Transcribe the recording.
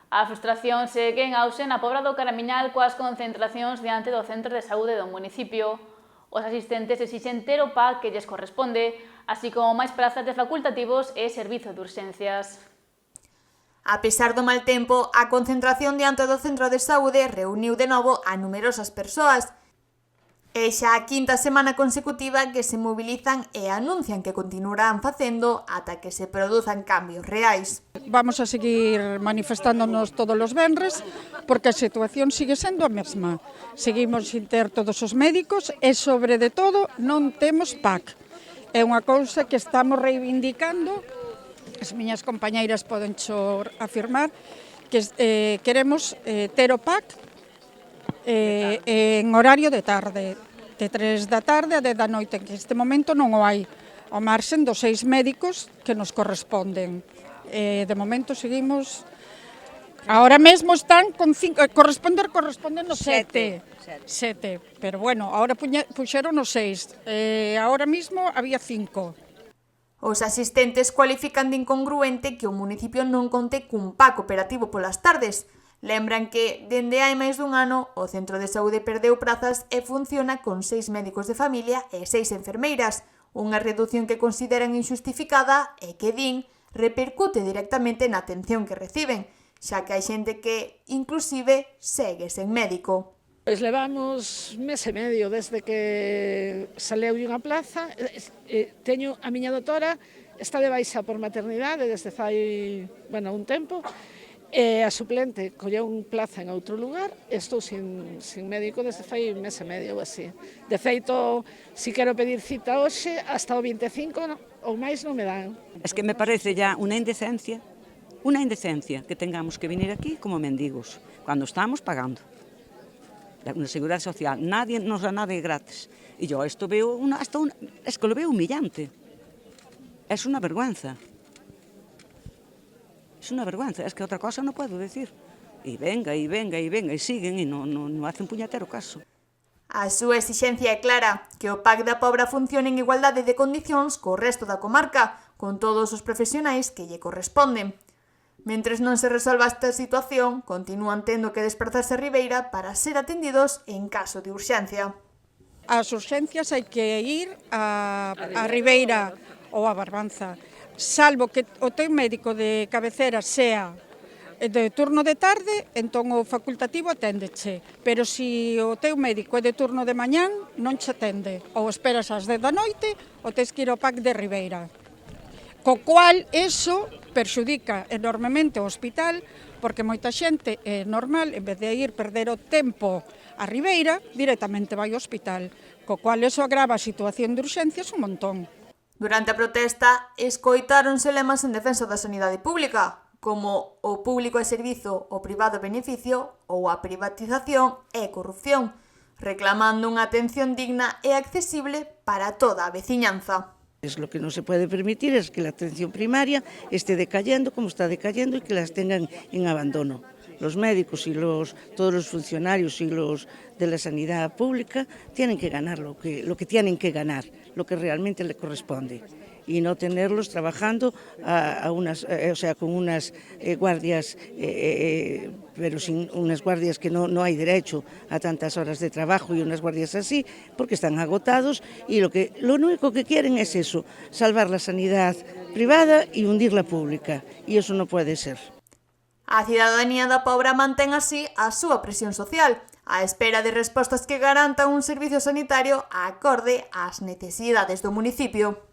A frustración segue en auxe na Pobra do Caramiñal coas concentracións diante do centro de saúde do municipio. Os asistentes exixen ter o PAC que lles corresponde, así como máis prazas de facultativos e servizo de urxencias. A pesar do mal tempo, a concentración diante do centro de saúde reuniu de novo a numerosas persoas. É xa a quinta semana consecutiva que se mobilizan e anuncian que continuarán facendo ata que se produzan cambios reais. Vamos a seguir manifestándonos todos os venres porque a situación sigue sendo a mesma. Seguimos sin ter todos os médicos e, sobre de todo, non temos PAC. É unha cousa que estamos reivindicando, as miñas compañeiras poden afirmar, que queremos ter o PAC en horario de tarde, de 3 da tarde a 10 da noite, que neste momento non o hai, ao marxen dos 6 médicos que nos corresponden. De momento seguimos, ahora mesmo están con 5, corresponden nos 7, pero bueno, ahora puxeron os 6, ahora mesmo había 5. Os asistentes cualifican de incongruente que o municipio non conte cun PAC operativo polas tardes. Lembran que, dende hai máis dun ano, o centro de saúde perdeu prazas e funciona con 6 médicos de familia e 6 enfermeiras, unha redución que consideran injustificada e que, din, repercute directamente na atención que reciben, xa que hai xente que, inclusive, segue sen médico. Pois levamos mes e medio desde que saleu unha plaza. Teño a miña doutora, está de baixa por maternidade desde fai, un tempo, e a suplente colleu un plaza en outro lugar e estou sin médico desde fai mes e medio ou así. De feito, si quero pedir cita hoxe, hasta o 25 ou máis non me dan. Es que me parece ya unha indecencia que tengamos que venir aquí como mendigos, cando estamos pagando. Na Seguridade Social, nadie nos da nada gratis. E yo esto veo, es que lo veo humillante. Es una vergüenza. Es una vergüenza, es que outra cosa non podo decir. E venga, e siguen e non hacen puñetero caso. A súa exixencia é clara, que o PAC da Pobra funcione en igualdade de condicións co resto da comarca, con todos os profesionais que lle corresponden. Mentres non se resolva esta situación, continúan tendo que desplazarse a Ribeira para ser atendidos en caso de urxencia. As urxencias hai que ir a Ribeira ou a Barbanza, salvo que o teu médico de cabecera sea de turno de tarde, entón o facultativo aténdeche, pero se o teu médico é de turno de mañán, non che atende, ou esperas ás 10 da noite ou tens que ir ao PAC de Ribeira. Co cual, eso perxudica enormemente o hospital, porque moita xente é normal, en vez de ir perder o tempo a Ribeira, directamente vai ao hospital, co cual eso agrava a situación de urxencias un montón. Durante a protesta, escoitáronse lemas en defensa da sanidade pública, como o público é servizo, o privado é beneficio ou a privatización é corrupción, reclamando unha atención digna e accesible para toda a veciñanza. Lo que no se puede permitir es que la atención primaria esté decayendo como está decayendo y que las tengan en abandono. Los médicos y todos los funcionarios y los de la sanidad pública tienen que ganar lo que tienen que ganar, lo que realmente le corresponde, y no tenerlos trabajando con unas guardias, pero sin unas guardias que no hay derecho a tantas horas de trabajo y unas guardias así, porque están agotados y lo único que quieren es eso, salvar la sanidad privada y hundir la pública, y eso no puede ser. A cidadanía da Pobra mantén así a súa presión social, á espera de respostas que garantan un servizo sanitario acorde ás necesidades do municipio.